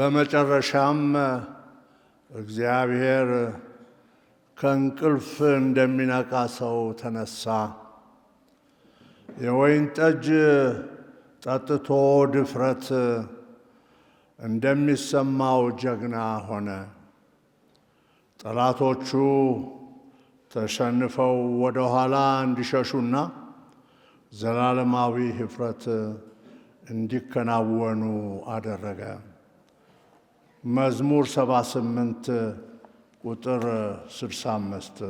በመጨረሻም እግዚአብሔር ከእንቅልፍ እንደሚነቃ ሰው ተነሳ። የወይን ጠጅ ጠጥቶ ድፍረት እንደሚሰማው ጀግና ሆነ። ጠላቶቹ ተሸንፈው ወደ ኋላ እንዲሸሹና ዘላለማዊ ኅፍረት እንዲከናወኑ አደረገ። መዝሙር 78 ቁጥር 65።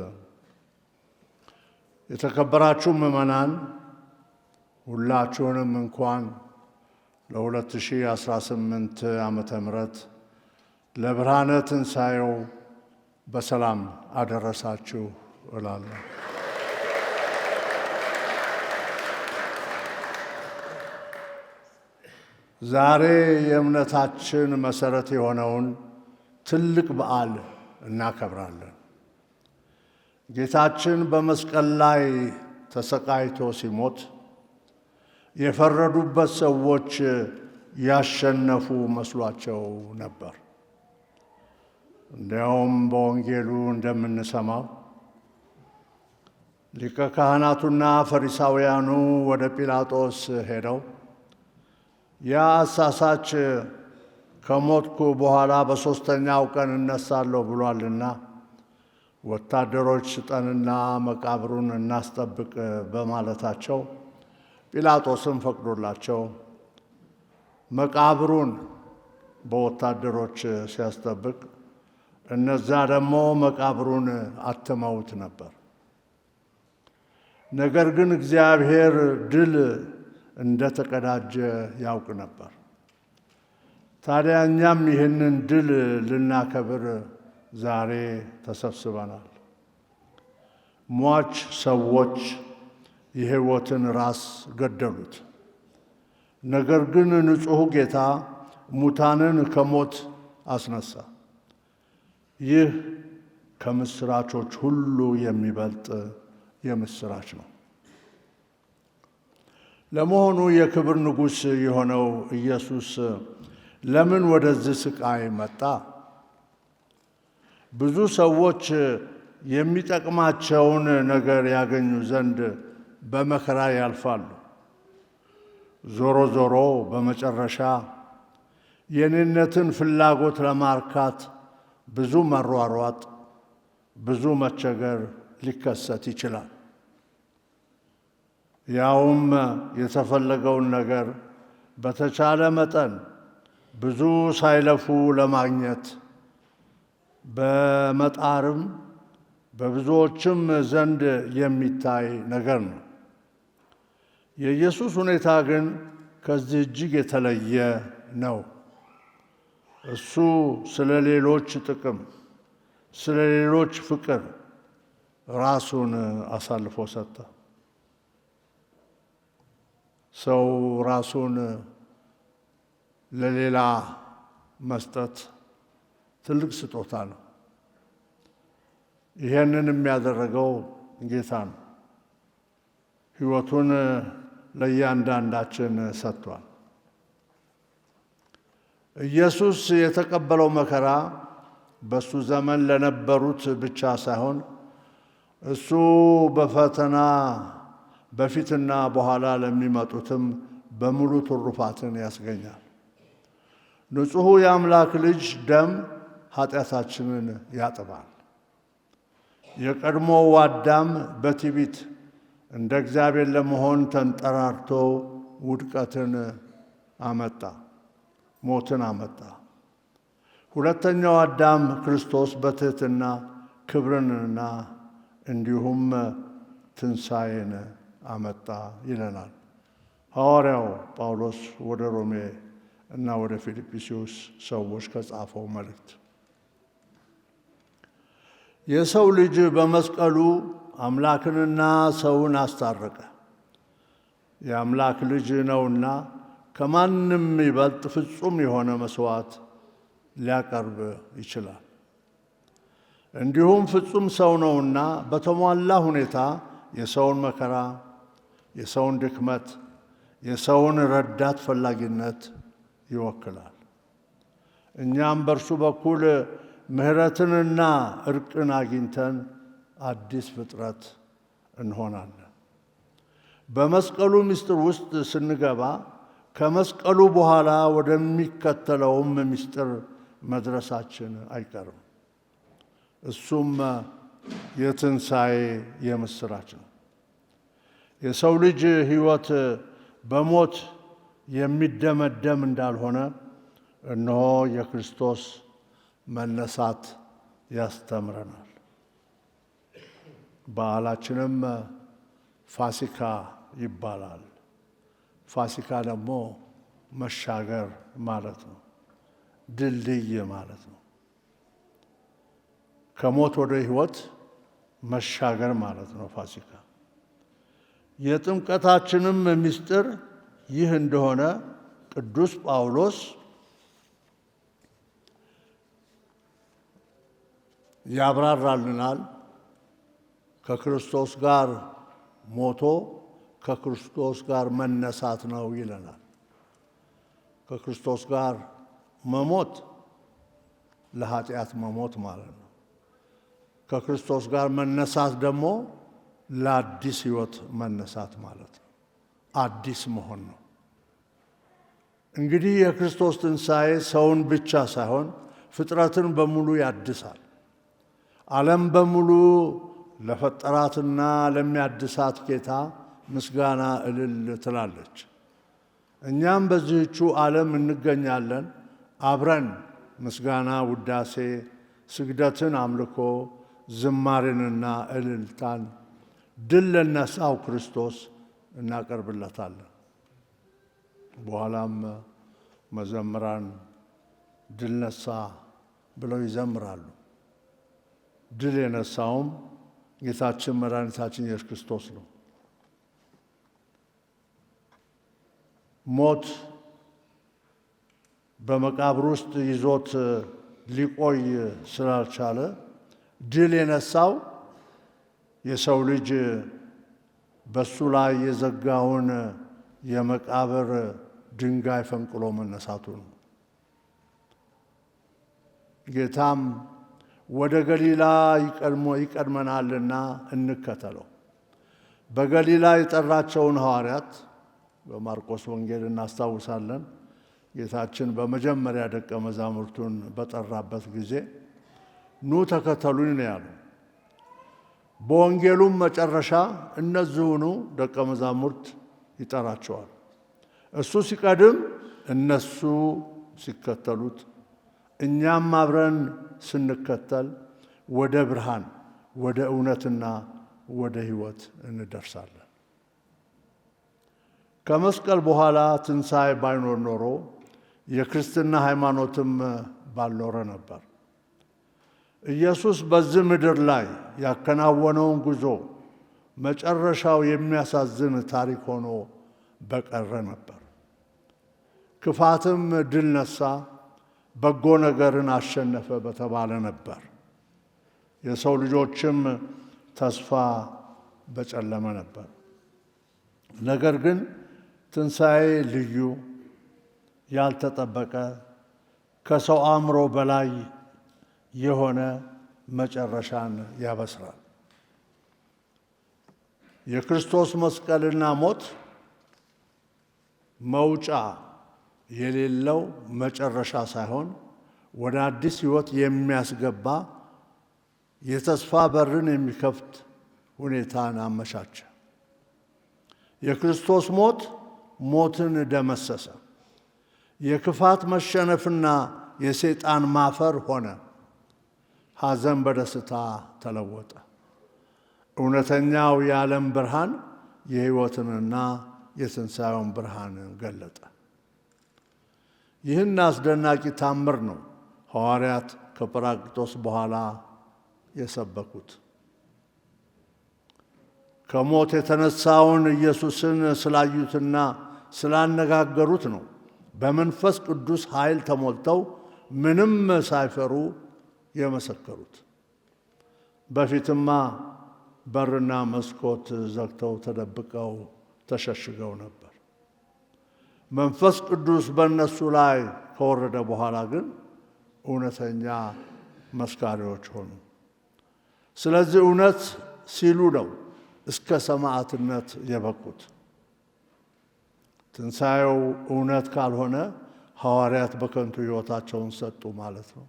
የተከበራችሁ ምዕመናን ሁላችሁንም እንኳን ለ2018 ዓመተ ምህረት ለብርሃነ ትንሣኤው በሰላም አደረሳችሁ እላለሁ። ዛሬ የእምነታችን መሠረት የሆነውን ትልቅ በዓል እናከብራለን። ጌታችን በመስቀል ላይ ተሰቃይቶ ሲሞት የፈረዱበት ሰዎች ያሸነፉ መስሏቸው ነበር። እንዲያውም በወንጌሉ እንደምንሰማው ሊቀ ካህናቱና ፈሪሳውያኑ ወደ ጲላጦስ ሄደው ያ አሳሳች ከሞትኩ በኋላ በሦስተኛው ቀን እነሳለሁ ብሏልና ወታደሮች ስጠንና መቃብሩን እናስጠብቅ በማለታቸው ጲላጦስም ፈቅዶላቸው መቃብሩን በወታደሮች ሲያስጠብቅ እነዛ ደግሞ መቃብሩን አትመውት ነበር። ነገር ግን እግዚአብሔር ድል እንደተቀዳጀ ያውቅ ነበር። ታዲያ እኛም ይህንን ድል ልናከብር ዛሬ ተሰብስበናል። ሟች ሰዎች የሕይወትን ራስ ገደሉት። ነገር ግን ንጹሑ ጌታ ሙታንን ከሞት አስነሳ። ይህ ከምስራቾች ሁሉ የሚበልጥ የምስራች ነው። ለመሆኑ የክብር ንጉሥ የሆነው ኢየሱስ ለምን ወደዚህ ስቃይ መጣ? ብዙ ሰዎች የሚጠቅማቸውን ነገር ያገኙ ዘንድ በመከራ ያልፋሉ። ዞሮ ዞሮ በመጨረሻ የኔነትን ፍላጎት ለማርካት ብዙ መሯሯጥ፣ ብዙ መቸገር ሊከሰት ይችላል። ያውም የተፈለገውን ነገር በተቻለ መጠን ብዙ ሳይለፉ ለማግኘት በመጣርም በብዙዎችም ዘንድ የሚታይ ነገር ነው። የኢየሱስ ሁኔታ ግን ከዚህ እጅግ የተለየ ነው። እሱ ስለ ሌሎች ጥቅም፣ ስለ ሌሎች ፍቅር ራሱን አሳልፎ ሰጠ። ሰው ራሱን ለሌላ መስጠት ትልቅ ስጦታ ነው። ይሄንን የሚያደረገው ጌታ ነው። ሕይወቱን ለእያንዳንዳችን ሰጥቷል። ኢየሱስ የተቀበለው መከራ በእሱ ዘመን ለነበሩት ብቻ ሳይሆን እሱ በፈተና በፊትና በኋላ ለሚመጡትም በሙሉ ትሩፋትን ያስገኛል። ንጹሑ የአምላክ ልጅ ደም ኃጢአታችንን ያጥባል። የቀድሞው አዳም በትዕቢት እንደ እግዚአብሔር ለመሆን ተንጠራርቶ ውድቀትን አመጣ፣ ሞትን አመጣ። ሁለተኛው አዳም ክርስቶስ በትሕትና ክብርንና እንዲሁም ትንሣኤን አመጣ ይለናል ሐዋርያው ጳውሎስ ወደ ሮሜ እና ወደ ፊልጵስዩስ ሰዎች ከጻፈው መልእክት። የሰው ልጅ በመስቀሉ አምላክንና ሰውን አስታረቀ። የአምላክ ልጅ ነውና ከማንም ይበልጥ ፍጹም የሆነ መሥዋዕት ሊያቀርብ ይችላል። እንዲሁም ፍጹም ሰው ነውና በተሟላ ሁኔታ የሰውን መከራ፣ የሰውን ድክመት፣ የሰውን ረዳት ፈላጊነት ይወክላል። እኛም በእርሱ በኩል ምሕረትንና እርቅን አግኝተን አዲስ ፍጥረት እንሆናለን። በመስቀሉ ምስጢር ውስጥ ስንገባ ከመስቀሉ በኋላ ወደሚከተለውም ምስጢር መድረሳችን አይቀርም። እሱም የትንሣኤ የምስራች ነው። የሰው ልጅ ሕይወት በሞት የሚደመደም እንዳልሆነ እነሆ የክርስቶስ መነሳት ያስተምረናል። በዓላችንም ፋሲካ ይባላል። ፋሲካ ደግሞ መሻገር ማለት ነው፣ ድልድይ ማለት ነው። ከሞት ወደ ሕይወት መሻገር ማለት ነው ፋሲካ። የጥምቀታችንም ምስጢር ይህ እንደሆነ ቅዱስ ጳውሎስ ያብራራልናል። ከክርስቶስ ጋር ሞቶ ከክርስቶስ ጋር መነሳት ነው ይለናል። ከክርስቶስ ጋር መሞት ለኃጢአት መሞት ማለት ነው። ከክርስቶስ ጋር መነሳት ደግሞ ለአዲስ ሕይወት መነሳት ማለት ነው። አዲስ መሆን ነው። እንግዲህ የክርስቶስ ትንሣኤ ሰውን ብቻ ሳይሆን ፍጥረትን በሙሉ ያድሳል። ዓለም በሙሉ ለፈጠራትና ለሚያድሳት ጌታ ምስጋና እልል ትላለች። እኛም በዚህቹ ዓለም እንገኛለን። አብረን ምስጋና፣ ውዳሴ፣ ስግደትን፣ አምልኮ፣ ዝማሬንና እልልታን ድል ለነሳው ክርስቶስ እናቀርብለታለን። በኋላም መዘምራን ድል ነሳ ብለው ይዘምራሉ። ድል የነሳውም ጌታችን መድኃኒታችን ኢየሱስ ክርስቶስ ነው። ሞት በመቃብር ውስጥ ይዞት ሊቆይ ስላልቻለ ድል የነሳው የሰው ልጅ በሱ ላይ የዘጋውን የመቃብር ድንጋይ ፈንቅሎ መነሳቱ ነው። ጌታም ወደ ገሊላ ይቀድመናልና እንከተለው። በገሊላ የጠራቸውን ሐዋርያት በማርቆስ ወንጌል እናስታውሳለን። ጌታችን በመጀመሪያ ደቀ መዛሙርቱን በጠራበት ጊዜ ኑ ተከተሉኝ ነው ያለው። በወንጌሉም መጨረሻ እነዚሁኑ ደቀ መዛሙርት ይጠራቸዋል። እሱ ሲቀድም እነሱ ሲከተሉት፣ እኛም አብረን ስንከተል ወደ ብርሃን፣ ወደ እውነትና ወደ ሕይወት እንደርሳለን። ከመስቀል በኋላ ትንሣኤ ባይኖር ኖሮ የክርስትና ሃይማኖትም ባልኖረ ነበር። ኢየሱስ በዚህ ምድር ላይ ያከናወነውን ጉዞ መጨረሻው የሚያሳዝን ታሪክ ሆኖ በቀረ ነበር። ክፋትም ድል ነሳ፣ በጎ ነገርን አሸነፈ በተባለ ነበር። የሰው ልጆችም ተስፋ በጨለመ ነበር። ነገር ግን ትንሣኤ ልዩ፣ ያልተጠበቀ፣ ከሰው አእምሮ በላይ የሆነ መጨረሻን ያበስራል። የክርስቶስ መስቀልና ሞት መውጫ የሌለው መጨረሻ ሳይሆን ወደ አዲስ ሕይወት የሚያስገባ የተስፋ በርን የሚከፍት ሁኔታን አመቻቸ። የክርስቶስ ሞት ሞትን ደመሰሰ። የክፋት መሸነፍና የሰይጣን ማፈር ሆነ። ሐዘን በደስታ ተለወጠ። እውነተኛው የዓለም ብርሃን የሕይወትንና የትንሣኤውን ብርሃን ገለጠ። ይህን አስደናቂ ታምር ነው ሐዋርያት ከጰራቅሊጦስ በኋላ የሰበኩት። ከሞት የተነሳውን ኢየሱስን ስላዩትና ስላነጋገሩት ነው በመንፈስ ቅዱስ ኃይል ተሞልተው ምንም ሳይፈሩ የመሰከሩት። በፊትማ በርና መስኮት ዘግተው ተደብቀው ተሸሽገው ነበር። መንፈስ ቅዱስ በእነሱ ላይ ከወረደ በኋላ ግን እውነተኛ መስካሪዎች ሆኑ። ስለዚህ እውነት ሲሉ ነው እስከ ሰማዕትነት የበቁት። ትንሣኤው እውነት ካልሆነ ሐዋርያት በከንቱ ሕይወታቸውን ሰጡ ማለት ነው።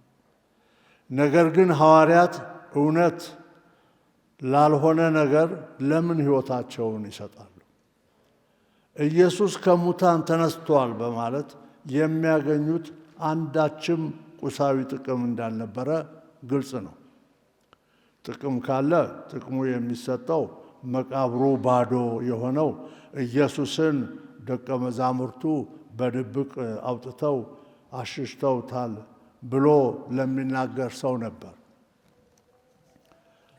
ነገር ግን ሐዋርያት እውነት ላልሆነ ነገር ለምን ሕይወታቸውን ይሰጣሉ? ኢየሱስ ከሙታን ተነስቷል በማለት የሚያገኙት አንዳችም ቁሳዊ ጥቅም እንዳልነበረ ግልጽ ነው። ጥቅም ካለ ጥቅሙ የሚሰጠው መቃብሩ ባዶ የሆነው ኢየሱስን ደቀ መዛሙርቱ በድብቅ አውጥተው አሽሽተውታል ብሎ ለሚናገር ሰው ነበር።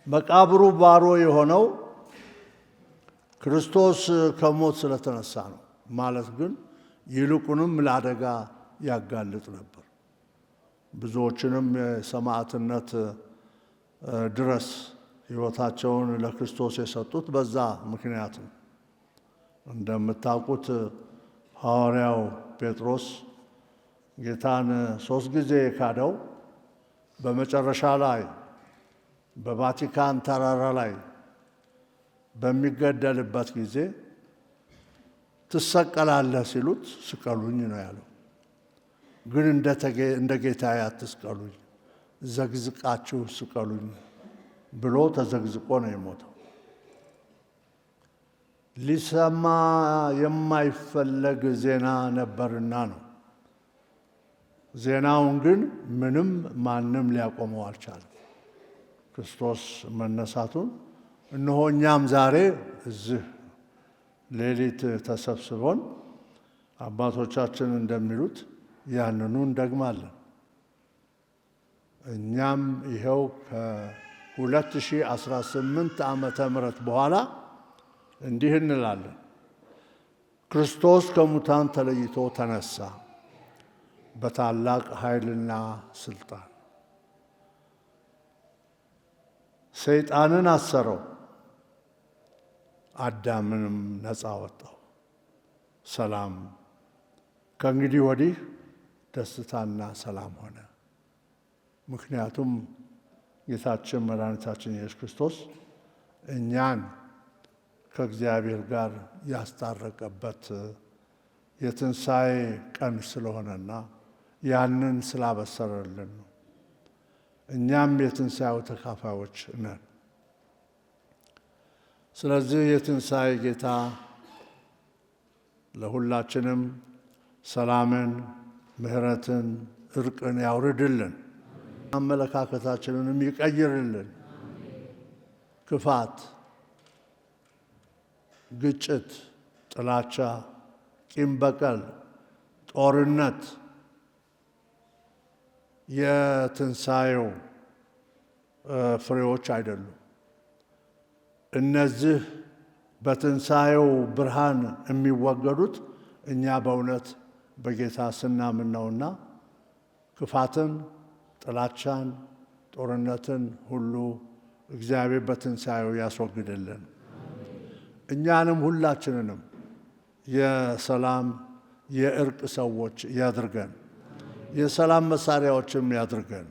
መቃብሩ ባዶ የሆነው ክርስቶስ ከሞት ስለተነሳ ነው ማለት ግን ይልቁንም ለአደጋ ያጋልጥ ነበር። ብዙዎችንም የሰማዕትነት ድረስ ሕይወታቸውን ለክርስቶስ የሰጡት በዛ ምክንያት ነው። እንደምታውቁት ሐዋርያው ጴጥሮስ ጌታን 3 ጊዜ ካደው በመጨረሻ ላይ በቫቲካን ተራራ ላይ በሚገደልበት ጊዜ ትሰቀላለህ ሲሉት ስቀሉኝ ነው ያለው። ግን እንደ ጌታዬ አትስቀሉኝ፣ ዘግዝቃችሁ ስቀሉኝ ብሎ ተዘግዝቆ ነው የሞተው። ሊሰማ የማይፈለግ ዜና ነበርና ነው። ዜናውን ግን ማንም ሊያቆመው አልቻለም። ክርስቶስ መነሳቱን እነሆ እኛም ዛሬ እዚህ ሌሊት ተሰብስበን አባቶቻችን እንደሚሉት ያንኑ እንደግማለን። እኛም ይኸው ከ2018 ዓመተ ምህረት በኋላ እንዲህ እንላለን። ክርስቶስ ከሙታን ተለይቶ ተነሳ በታላቅ ኃይልና ስልጣን። ሰይጣንን አሰረው፣ አዳምንም ነፃ ወጣው። ሰላም ከእንግዲህ ወዲህ ደስታና ሰላም ሆነ። ምክንያቱም ጌታችን መድኃኒታችን ኢየሱስ ክርስቶስ እኛን ከእግዚአብሔር ጋር ያስታረቀበት የትንሣኤ ቀን ስለሆነና ያንን ስላበሰረልን ነው። እኛም የትንሣኤው ተካፋዮች ነን። ስለዚህ የትንሣኤ ጌታ ለሁላችንም ሰላምን፣ ምሕረትን፣ እርቅን ያውርድልን። አመለካከታችንንም ይቀይርልን። ክፋት፣ ግጭት፣ ጥላቻ፣ ቂም በቀል፣ ጦርነት የትንሣኤው ፍሬዎች አይደሉም። እነዚህ በትንሣኤው ብርሃን የሚወገዱት እኛ በእውነት በጌታ ስናምን ነውና ክፋትን፣ ጥላቻን፣ ጦርነትን ሁሉ እግዚአብሔር በትንሣኤው ያስወግድልን። እኛንም ሁላችንንም የሰላም የእርቅ ሰዎች ያድርገን፣ የሰላም መሳሪያዎችም ያድርገን።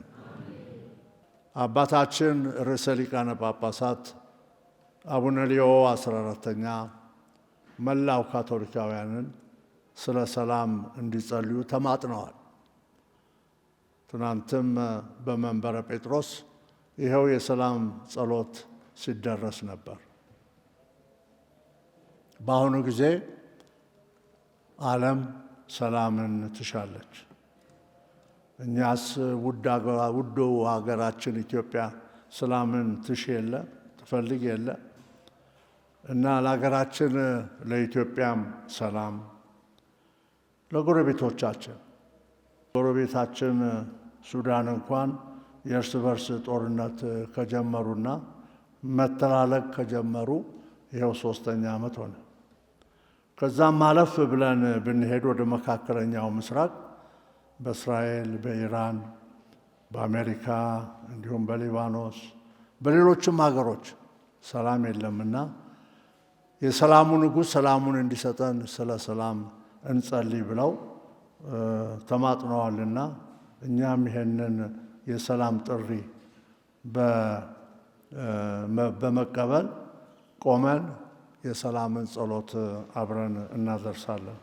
አባታችን ርዕሰ ሊቃነ ጳጳሳት አቡነ ሌዮ 14ኛ መላው ካቶሊካውያንን ስለ ሰላም እንዲጸልዩ ተማጥነዋል። ትናንትም በመንበረ ጴጥሮስ ይኸው የሰላም ጸሎት ሲደረስ ነበር። በአሁኑ ጊዜ ዓለም ሰላምን ትሻለች። እኛስ ውዱ ሀገራችን ኢትዮጵያ ሰላምን ትሽ የለ ትፈልግ የለ እና ለሀገራችን ለኢትዮጵያም ሰላም፣ ለጎረቤቶቻችን ጎረቤታችን ሱዳን እንኳን የእርስ በርስ ጦርነት ከጀመሩና መተላለቅ ከጀመሩ ይኸው 3ኛ ዓመት ሆነ። ከዛም ማለፍ ብለን ብንሄድ ወደ መካከለኛው ምስራቅ በእስራኤል፣ በኢራን፣ በአሜሪካ እንዲሁም በሊባኖስ በሌሎችም ሀገሮች ሰላም የለምና የሰላሙ ንጉሥ ሰላሙን እንዲሰጠን ስለ ሰላም እንጸልይ ብለው ተማጥነዋልና እኛም ይሄንን የሰላም ጥሪ በመቀበል ቆመን የሰላምን ጸሎት አብረን እናደርሳለን።